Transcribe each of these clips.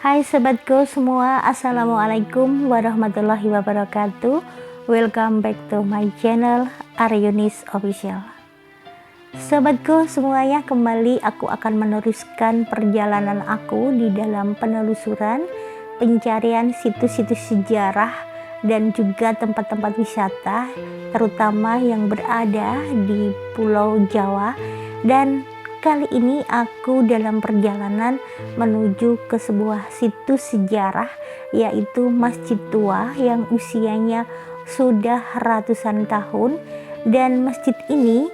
Hai sobatku semua, assalamualaikum warahmatullahi wabarakatuh. Welcome back to my channel Aryunis Official. Sobatku semuanya, kembali aku akan meneruskan perjalanan aku di dalam penelusuran pencarian situs-situs sejarah dan juga tempat-tempat wisata, terutama yang berada di Pulau Jawa. Dan kali ini aku dalam perjalanan menuju ke sebuah situs sejarah, yaitu Masjid Tua yang usianya sudah ratusan tahun. Dan masjid ini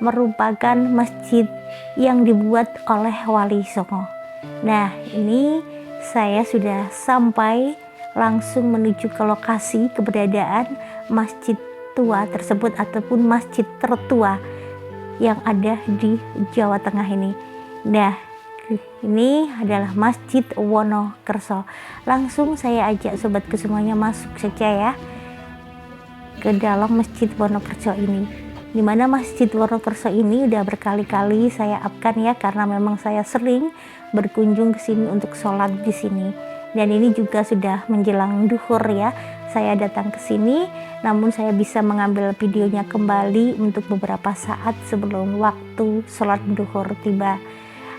merupakan masjid yang dibuat oleh Wali Songo. Nah, ini saya sudah sampai langsung menuju ke lokasi keberadaan Masjid Tua tersebut ataupun masjid tertua yang ada di Jawa Tengah ini. Nah, ini adalah Masjid Wonokerso. Langsung saya ajak sobatku semuanya masuk saja ya ke dalam Masjid Wonokerso ini. Dimana Masjid Wonokerso ini udah berkali-kali saya upkan ya, karena memang saya sering berkunjung ke sini untuk sholat di sini. Dan ini juga sudah menjelang duhur ya, saya datang ke sini, namun saya bisa mengambil videonya kembali untuk beberapa saat sebelum waktu sholat duhur tiba.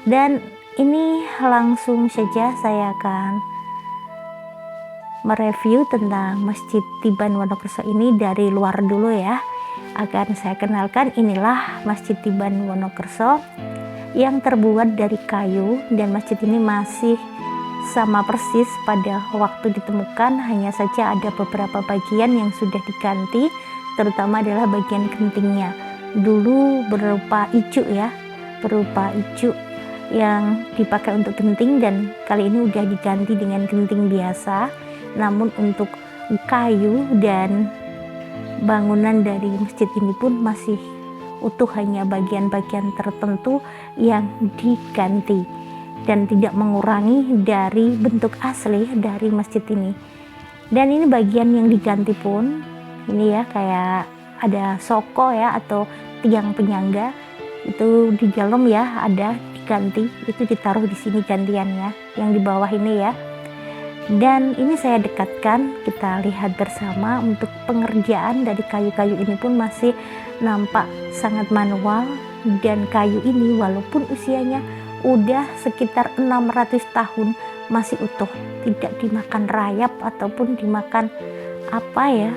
Dan ini langsung saja saya akan mereview tentang Masjid Tiban Wonokerso ini dari luar dulu ya. Akan saya kenalkan, inilah Masjid Tiban Wonokerso yang terbuat dari kayu, dan masjid ini masih sama persis pada waktu ditemukan, hanya saja ada beberapa bagian yang sudah diganti, terutama adalah bagian gentingnya. Dulu berupa ijuk ya, berupa ijuk yang dipakai untuk genting, dan kali ini udah diganti dengan genting biasa. Namun untuk kayu dan bangunan dari masjid ini pun masih utuh, hanya bagian-bagian tertentu yang diganti dan tidak mengurangi dari bentuk asli dari masjid ini. Dan ini bagian yang diganti pun ini ya, kayak ada soko ya atau tiang penyangga itu di dalam ya, ada diganti, itu ditaruh di sini gantiannya yang di bawah ini ya. Dan ini saya dekatkan, kita lihat bersama. Untuk pengerjaan dari kayu-kayu ini pun masih nampak sangat manual, dan kayu ini walaupun usianya udah sekitar 600 tahun masih utuh, tidak dimakan rayap ataupun dimakan apa ya,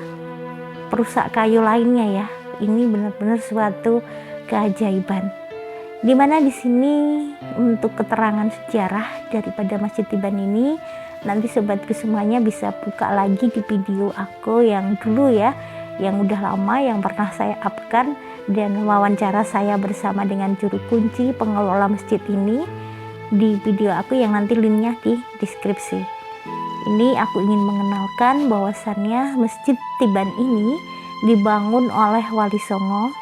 perusak kayu lainnya ya. Ini benar-benar suatu keajaiban. Dimana di sini untuk keterangan sejarah daripada Masjid Tiban ini, nanti sobatku semuanya bisa buka lagi di video aku yang dulu ya, yang udah lama, yang pernah saya upkan, dan wawancara saya bersama dengan juru kunci pengelola masjid ini di video aku yang nanti linknya di deskripsi. Ini aku ingin mengenalkan bahwasannya Masjid Tiban ini dibangun oleh Wali Songo,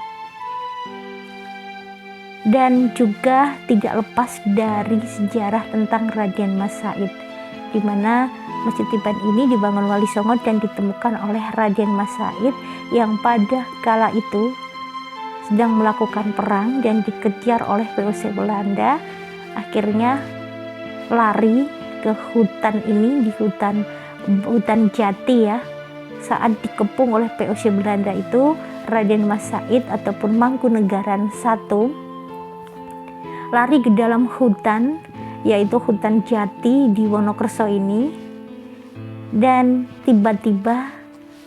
dan juga tidak lepas dari sejarah tentang Raden Mas Said, di mana Masjid Tiban ini dibangun Wali Songo dan ditemukan oleh Raden Mas Said yang pada kala itu sedang melakukan perang dan dikejar oleh VOC Belanda. Akhirnya lari ke hutan ini, di hutan jati ya. Saat dikepung oleh VOC Belanda itu, Raden Mas Said ataupun Mangkunegaran I lari ke dalam hutan, yaitu hutan jati di Wonokerso ini, dan tiba-tiba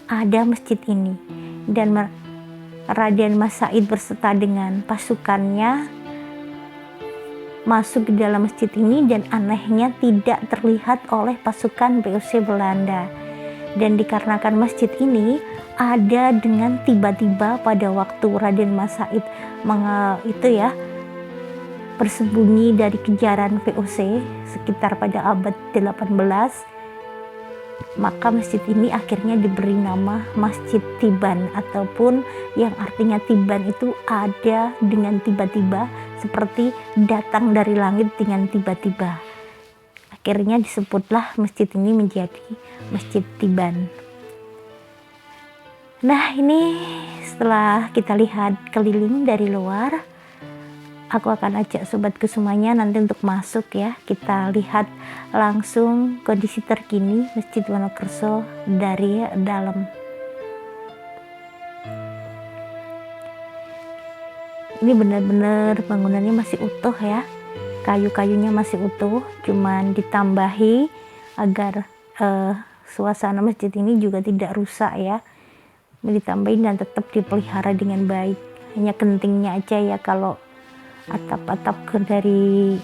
ada masjid ini, dan Raden Mas Said berserta dengan pasukannya masuk ke dalam masjid ini, dan anehnya tidak terlihat oleh pasukan VOC Belanda. Dan dikarenakan masjid ini ada dengan tiba-tiba pada waktu Raden Mas Said bersembunyi dari kejaran VOC sekitar pada abad 18, maka masjid ini akhirnya diberi nama Masjid Tiban, ataupun yang artinya Tiban itu ada dengan tiba-tiba, seperti datang dari langit dengan tiba-tiba. Akhirnya disebutlah masjid ini menjadi Masjid Tiban. Nah, ini setelah kita lihat keliling dari luar, Aku akan ajak sobatku semuanya nanti untuk masuk ya. Kita lihat langsung kondisi terkini Masjid Wonokerso dari dalam. Ini benar-benar bangunannya masih utuh ya. Kayu-kayunya masih utuh, cuman ditambahi agar suasana masjid ini juga tidak rusak ya. Ditambahin dan tetap dipelihara dengan baik. Hanya gentingnya aja ya, kalau atap-atap dari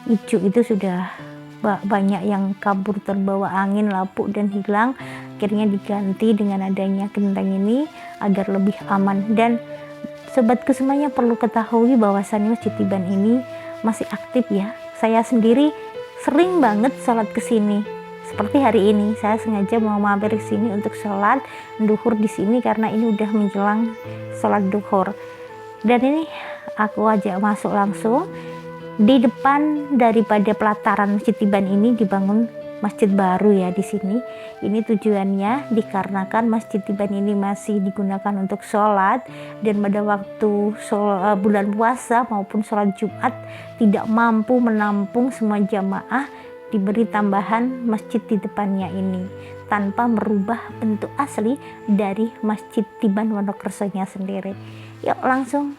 ijuk itu sudah banyak yang kabur terbawa angin, lapuk dan hilang. Akhirnya diganti dengan adanya genteng ini agar lebih aman. Dan sobatku semuanya perlu ketahui bahwasannya Masjid Tiban ini masih aktif ya. Saya sendiri sering banget sholat ke sini. Seperti hari ini, saya sengaja mau mampir ke sini untuk sholat duhur di sini karena ini udah menjelang sholat duhur. Dan ini aku ajak masuk langsung. Di depan daripada pelataran Masjid Tiban ini dibangun masjid baru ya di sini. Ini tujuannya dikarenakan Masjid Tiban ini masih digunakan untuk sholat, dan pada waktu bulan puasa maupun sholat Jumat tidak mampu menampung semua jamaah, diberi tambahan masjid di depannya ini tanpa merubah bentuk asli dari Masjid Tiban Wonokersonya sendiri. Yuk langsung.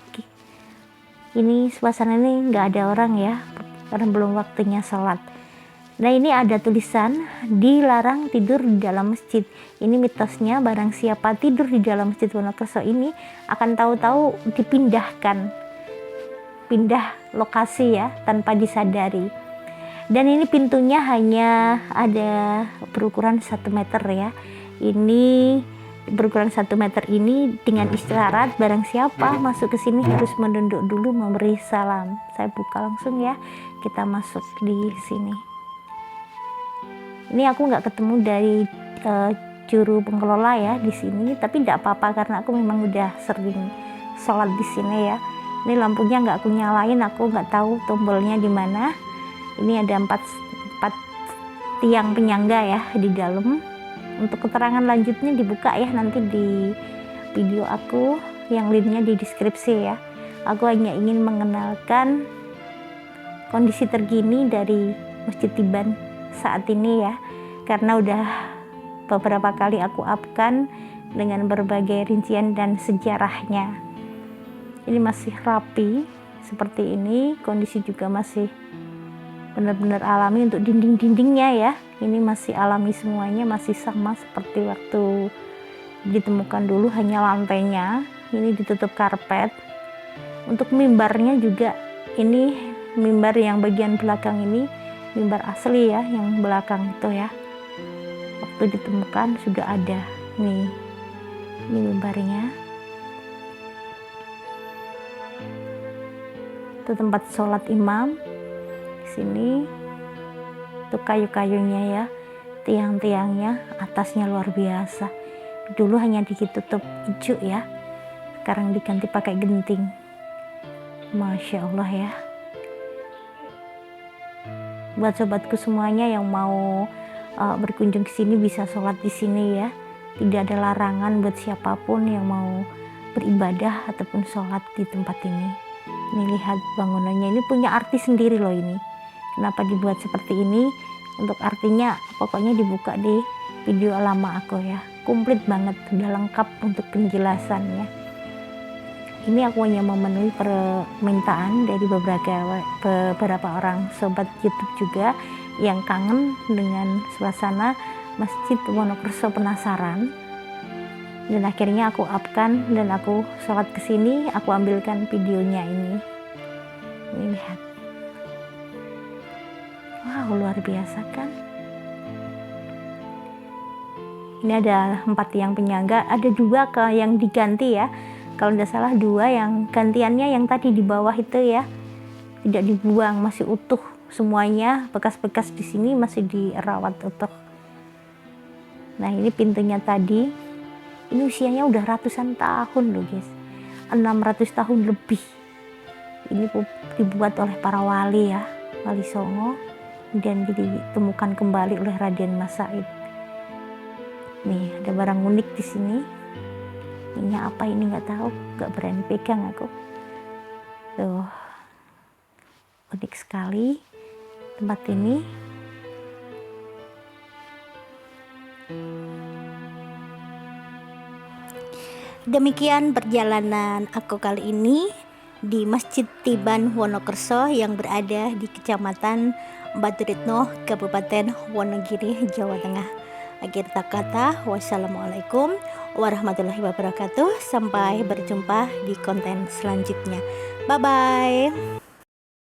Ini suasana ini nggak ada orang ya, karena belum waktunya sholat. Nah ini ada tulisan dilarang tidur di dalam masjid. Ini mitosnya, barang siapa tidur di dalam Masjid Wonokerso ini akan tahu-tahu dipindahkan, pindah lokasi ya tanpa disadari. Dan ini pintunya hanya ada berukuran 1 meter ya. Ini berukuran 1 meter ini dengan isyarat barang siapa masuk ke sini harus menunduk dulu memberi salam. Saya buka langsung ya, kita masuk di sini. Ini aku nggak ketemu dari juru pengelola ya di sini, tapi tidak apa-apa karena aku memang udah sering sholat di sini ya. Ini lampunya nggak aku nyalain, aku nggak tahu tombolnya di mana. Ini ada 4 tiang penyangga ya di dalam. Untuk keterangan lanjutnya dibuka ya nanti di video aku yang linknya di deskripsi ya. Aku hanya ingin mengenalkan kondisi terkini dari Masjid Tiban saat ini ya, karena udah beberapa kali aku upkan dengan berbagai rincian dan sejarahnya. Ini masih rapi seperti ini, kondisi juga masih benar-benar alami. Untuk dinding-dindingnya ya, ini masih alami semuanya, masih sama seperti waktu ditemukan dulu, hanya lantainya ini ditutup karpet. Untuk mimbarnya juga, ini mimbar yang bagian belakang ini mimbar asli ya, yang belakang itu ya, waktu ditemukan sudah ada. Nih, ini mimbarnya, itu tempat sholat imam. Sini tuh kayu-kayunya ya, tiang-tiangnya, atasnya luar biasa. Dulu hanya ditutup ijuk ya, sekarang diganti pakai genting. Masya Allah ya. Buat sobatku semuanya yang mau berkunjung ke sini bisa sholat di sini ya. Tidak ada larangan buat siapapun yang mau beribadah ataupun sholat di tempat ini. Ini lihat bangunannya, ini punya arti sendiri loh ini. Kenapa dibuat seperti ini? Untuk artinya pokoknya dibuka di video lama aku ya. Komplit banget, sudah lengkap untuk penjelasannya. Ini aku hanya memenuhi permintaan dari beberapa orang sobat YouTube juga yang kangen dengan suasana Masjid Wonokerso, penasaran. Dan akhirnya aku upkan dan aku sholat ke sini, aku ambilkan videonya ini. Ini lihat. Wow, luar biasa kan? Ini ada 4 tiang penyangga, ada 2 yang diganti ya. Kalau tidak salah 2 yang gantiannya yang tadi di bawah itu ya, tidak dibuang, masih utuh semuanya. Bekas-bekas di sini masih dirawat utuh. Nah ini pintunya tadi, ini usianya udah ratusan tahun loh guys, 600 tahun lebih. Ini dibuat oleh para wali ya, Wali Songo, dan ditemukan kembali oleh Raden Mas Said. Nih ada barang unik di sini. Ini apa ini nggak tahu, nggak berani pegang aku. Tuh unik sekali tempat ini. Demikian perjalanan aku kali ini di Masjid Tiban Wonokerso yang berada di Kecamatan Baturitno, Kabupaten Wonogiri, Jawa Tengah. Akhir kata, wassalamualaikum warahmatullahi wabarakatuh. Sampai berjumpa di konten selanjutnya. Bye bye.